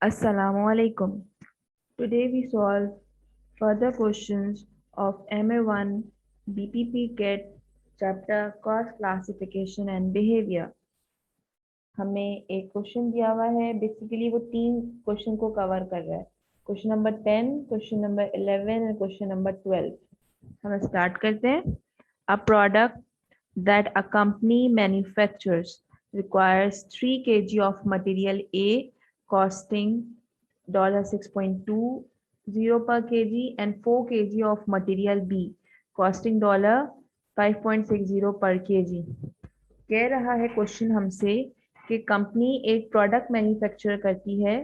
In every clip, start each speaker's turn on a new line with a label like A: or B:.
A: Assalamu alaikum. Today we solve further questions of MA1 BPP KIT chapter cost classification and behavior. हमें एक question दिया हुआ है, basically वो तीन क्वेश्चन को कवर कर रहा है। क्वेश्चन नंबर 10, क्वेश्चन नंबर 11 और क्वेश्चन नंबर 12। हम स्टार्ट करते हैं। A product that a company manufactures requires 3 kg of material A costing $6.20 per kg and 4 kg of material B costing $5.60 per kg। कह रहा है क्वेश्चन हमसे कि कंपनी एक प्रोडक्ट मैन्युफैक्चर करती है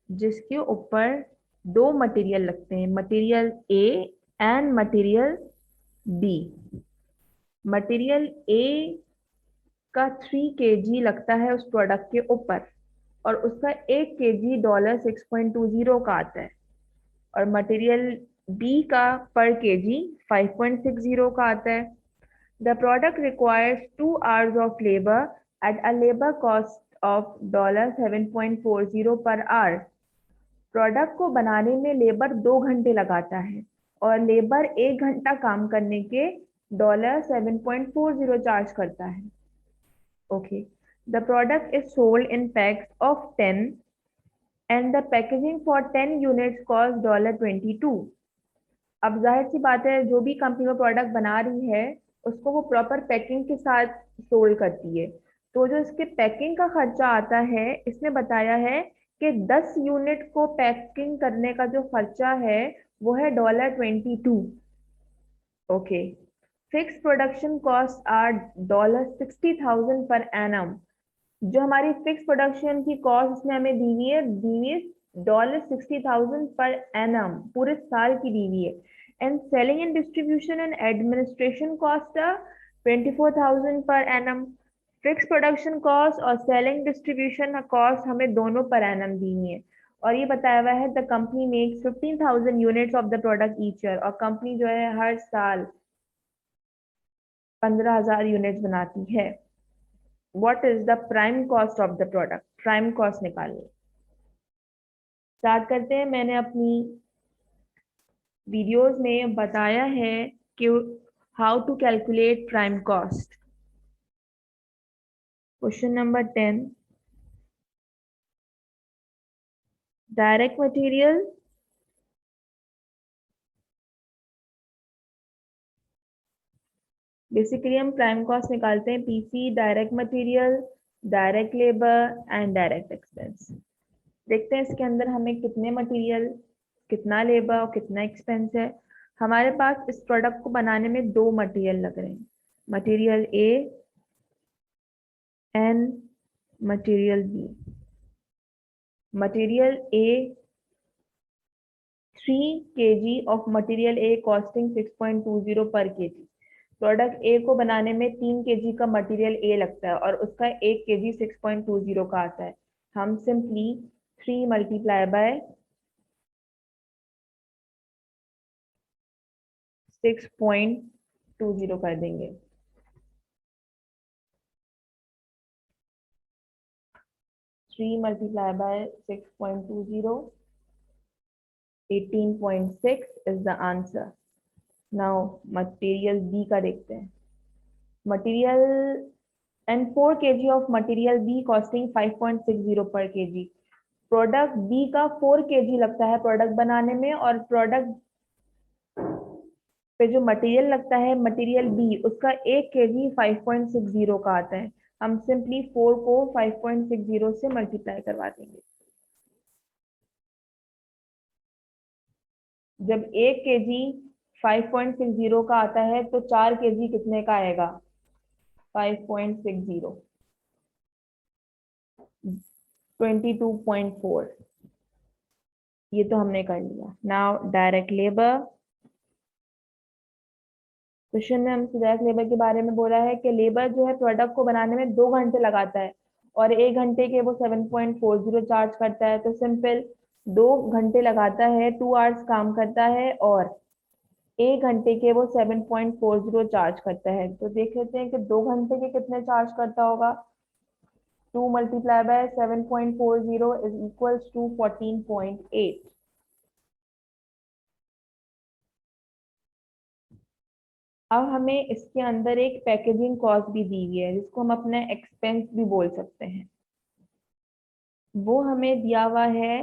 A: जिसके ऊपर दो मटेरियल लगते हैं, material A and material B. Material A का 3 kg लगता है उस प्रोडक्ट के ऊपर और उसका 1 kg $6.20 का आता है, और मटेरियल बी का पर केजी 5.60 का आता है। The product requires 2 hours of labor at a labor cost of $7.40 per hour। Product को बनाने में लेबर 2 घंटे लगाता है और लेबर 1 घंटा काम करने के $7.40 चार्ज करता है। Okay. The product is sold in packs of 10 and the packaging for 10 units cost $22। अब जाहिर सी बात है, जो भी कंपनी वो प्रोडक्ट बना रही है उसको वो प्रॉपर पैकिंग के साथ सोल्ड करती है। तो जो इसके पैकिंग का खर्चा आता है, इसमें बताया है कि 10 यूनिट को पैकिंग करने का जो खर्चा है वो है $22। Okay. Fix production cost are $60,000 per annum. जो हमारी फिक्स प्रोडक्शन की कॉस्ट उसमें हमें दी हुई है $60,000 पर एनम, पूरे साल की दी हुई है। And selling and distribution and administration cost 24,000 per annum. Fix production cost और सेलिंग डिस्ट्रीब्यूशन कॉस्ट हमें दोनों पर एनम दी हुई है। और ये बताया हुआ है the company makes 15,000 units of the product each year. और कंपनी जो है हर साल 15,000 यूनिट्स बनाती है। What is the prime cost of the product? Prime cost निकालनी। स्टार्ट करते हैं। मैंने अपनी वीडियोस में बताया है कि how to calculate prime cost. Question number 10, direct material basically हम प्राइम कॉस्ट निकालते हैं PC, direct material, direct labour and direct expense. देखते हैं इसके अंदर हमें कितने मटेरियल, कितना लेबर और कितना एक्सपेंस है। हमारे पास इस प्रोडक्ट को बनाने में दो मटेरियल लग रहे हैं, material A and material B. Material A 3 kg of material A costing 6.20 पर kg। प्रोडक्ट ए को बनाने में 3 kg का मटेरियल ए लगता है और उसका 1 kg 6.20 का आता है। हम सिंपली 3 मल्टीप्लाई बाय 6.20 कर देंगे। 3 multiply by 6.20, 18.6 is the answer। Now material B का देखते हैं। Material and 4 kg of material B costing 5.60 per kg। Product B का 4 kg लगता है प्रोडक्ट बनाने में, और प्रोडक्ट पे जो मटेरियल लगता है मटेरियल बी उसका 1 kg 5.60 का आता है। हम सिंपली 4 को 5.60 से मल्टीप्लाई करवा देंगे। जब 1 kg 5.60 का आता है तो 4 kg कितने का आएगा? 5.60, 22.4। ये तो हमने कर लिया। Now direct labour. क्वेश्चन में हमसे डायरेक्ट लेबर के बारे में बोला है कि लेबर जो है प्रोडक्ट को बनाने में 2 घंटे लगाता है और 1 घंटे के वो 7.40 चार्ज करता है। तो सिंपल 2 घंटे लगाता है, 2 आवर्स काम करता है और 1 घंटे के वो 7.40 चार्ज करता है। तो देख लेते हैं कि 2 घंटे के कितने चार्ज करता होगा। 2 multiplied by 7.40 is equals to 14.8. अब हमें इसके अंदर एक पैकेजिंग कॉस्ट भी दी हुई है जिसको हम अपना एक्सपेंस भी बोल सकते हैं। वो हमें दिया हुआ है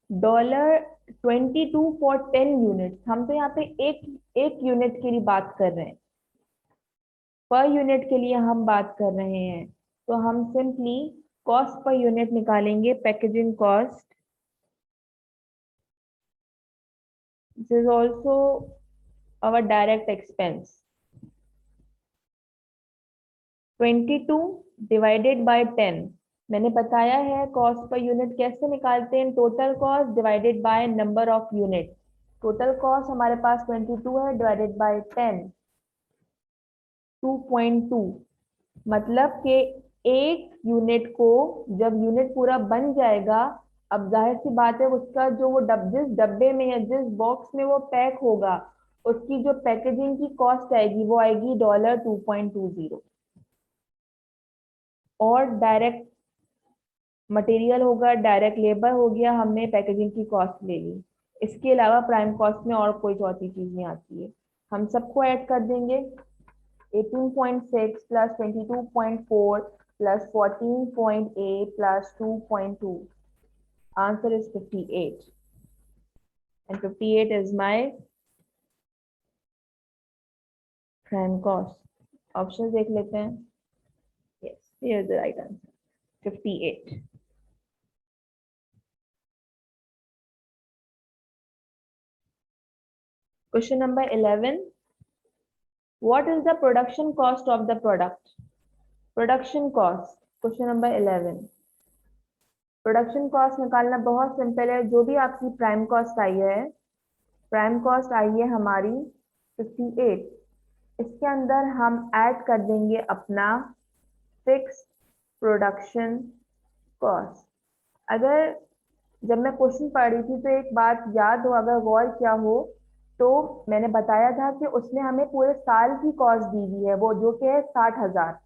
A: $22 फॉर 10 यूनिट्स। हम तो यहाँ पे एक यूनिट के लिए बात कर रहे हैं, पर यूनिट के लिए हम बात कर रहे हैं। तो हम सिंपली कॉस्ट पर यूनिट निकालेंगे, packaging cost. This is also our direct expense. 22 divided by 10, मैंने बताया है कॉस्ट पर यूनिट कैसे निकालते हैं, total cost divided by number of unit. Total cost हमारे पास 22 है, डिवाइडेड बाय 10, 2.2। मतलब कि एक यूनिट को जब यूनिट पूरा बन जाएगा, अब जाहिर सी बात है उसका जो वो जिस डब्बे में या जिस बॉक्स में वो पैक होगा, उसकी जो पैकेजिंग की कॉस्ट आएगी वो आएगी $2.20। और डायरेक्ट मटेरियल होगा, डायरेक्ट लेबर हो गया, हमने पैकेजिंग की कॉस्ट ले ली। इसके अलावा प्राइम कॉस्ट में और कोई चौथी चीज नहीं आती है। हम सबको ऐड कर देंगे, 18.6 plus 22.4 plus 14.8 plus 2.2। Answer is 58 and 58 is my prime cost. Option देख लेते हैं। yes, here is the right answer, 58. Question number 11. What is the production cost of the product? Production cost, question number 11। Production cost निकालना बहुत simple है। जो भी आपकी prime cost आई है, प्राइम कॉस्ट आई है हमारी 58, इसके अंदर हम ऐड कर देंगे अपना फिक्स प्रोडक्शन कॉस्ट। अगर जब मैं क्वेश्चन पढ़ रही थी तो एक बात याद हो, अगर गौर किया हो, तो मैंने बताया था कि उसने हमें पूरे साल की कॉस्ट दी हुई है, वो जो कि है 60,000।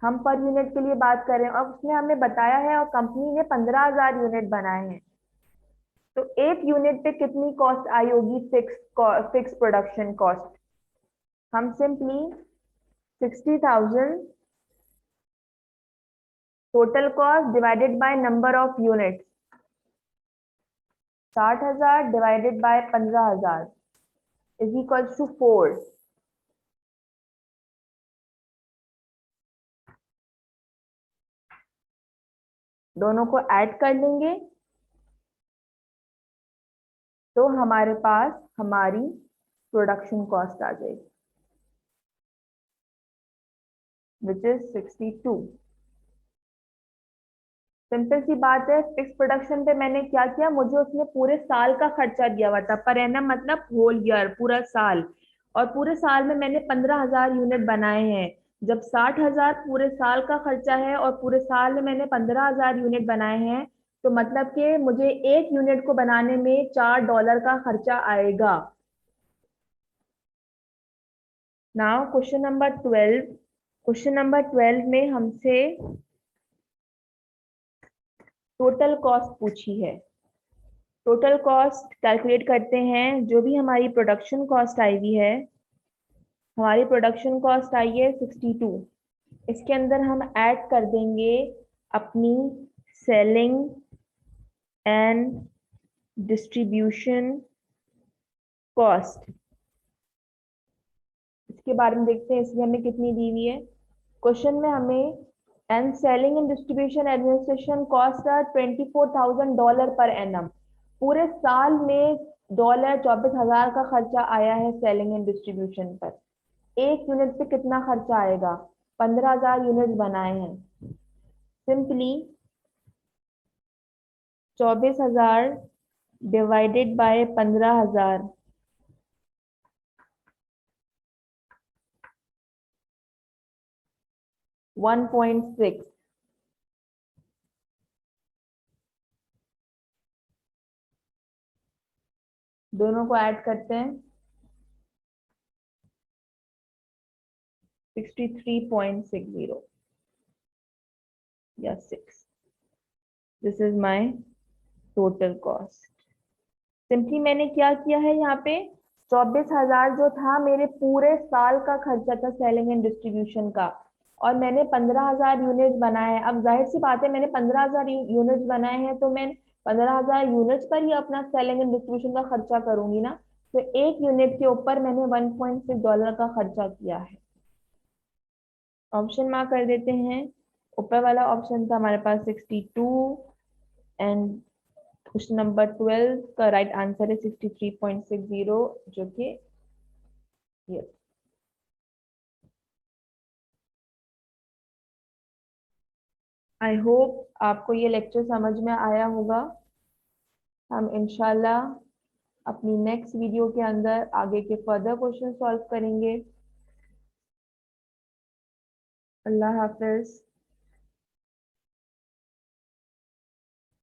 A: हम पर यूनिट के लिए बात कर रहे हैं, अब उसने हमें बताया है और कंपनी ने 15,000 यूनिट बनाए हैं, तो एक यूनिट पे कितनी कॉस्ट आई होगी फिक्स प्रोडक्शन कॉस्ट। हम simply 60,000 total cost divided by number of unit, 60,000 divided by 15,000 is equal to 4। दोनों को ऐड कर लेंगे तो हमारे पास हमारी प्रोडक्शन कॉस्ट आ जाएगी, विच इज 62। सिंपल सी बात है। फिक्स प्रोडक्शन पे मैंने क्या किया, मुझे उसने पूरे साल का खर्चा दिया हुआ था, पर एनम मतलब होल ईयर, पूरा साल। और पूरे साल में मैंने 15,000 यूनिट बनाए हैं। जब 60,000 पूरे साल का खर्चा है और पूरे साल में मैंने 15,000 यूनिट बनाए हैं, तो मतलब कि मुझे एक यूनिट को बनाने में $4 का खर्चा आएगा। Now question number 12। Question number 12 में हमसे टोटल कॉस्ट पूछी है। टोटल कॉस्ट कैलकुलेट करते हैं। जो भी हमारी प्रोडक्शन कॉस्ट आई हुई है, हमारी प्रोडक्शन कॉस्ट आई है 62। इसके अंदर हम ऐड कर देंगे अपनी सेलिंग एंड डिस्ट्रीब्यूशन कॉस्ट। इसके बारे में देखते हैं इसमें हमें कितनी दी हुई है। क्वेश्चन में हमें and selling and distribution administration cost $24,000 per annum. पूरे साल में $24,000 का खर्चा आया है सेलिंग एंड डिस्ट्रीब्यूशन पर। एक यूनिट पे कितना खर्चा आएगा, 15,000 यूनिट बनाए हैं। Simply 24,000 divided by 15,000, 1.6। दोनों को ऐड करते हैं, 63.60 या 6। This is my total cost. Simply मैंने क्या किया है यहाँ पे, 24,000 जो था मेरे पूरे साल का खर्चा था सेलिंग एंड डिस्ट्रीब्यूशन का, और मैंने 15,000 यूनिट्स बनाए हैं। अब जाहिर सी बात है, मैंने 15,000 यूनिट्स बनाए हैं तो मैं 15,000 यूनिट्स पर ही अपना सेलिंग एंड डिस्ट्रीब्यूशन का खर्चा करूंगी ना। तो एक यूनिट के ऊपर मैंने $1.6 का खर्चा किया है। ऑप्शन मार्क कर देते हैं। ऊपर वाला ऑप्शन था हमारे पास 62, एंड क्वेश्चन नंबर 12 का राइट आंसर है 63.60, जो कि ये। आई होप आपको ये लेक्चर समझ में आया होगा। हम इंशाल्लाह अपनी नेक्स्ट वीडियो के अंदर आगे के फर्दर क्वेश्चन सॉल्व करेंगे। अल्लाह हाफिज।